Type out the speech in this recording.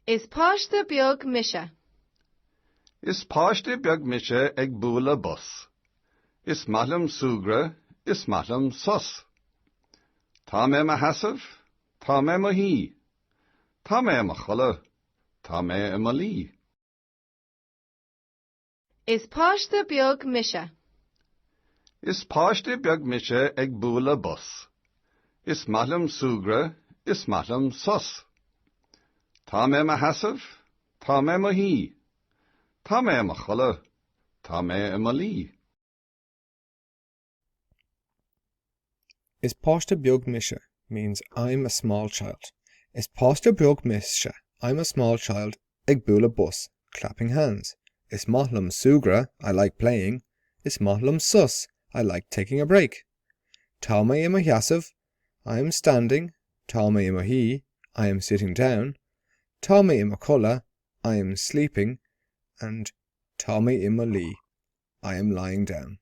Is Páiste Beag Mise? Is Páiste Beag Mise ag búla bus. Is maithlim sugra, is maithlim sus. Tá mé a hasamh, tá mé a hí. Tá mé a chola, tá mé a lí. Is Páiste Beag Mise? Is Páiste Beag Mise ag búla bus. Is maithlim sugra, is maithlim sus. Tá mé a hasamh, tá mé a hí. Tá mé a chola, tá mé a lí. Is Páiste Beag Mise means I'm a small child. Is Páiste Beag Mise, I'm a small child, ag búla bus, clapping hands. Is maithlim sugra, I like playing. Is maithlim sus, I like taking a break. Tá mé a heasamh, I am standing. Tá mé a hí, I am sitting down. Tá mé a chola, I am sleeping. And tá mé a lí, I am lying down.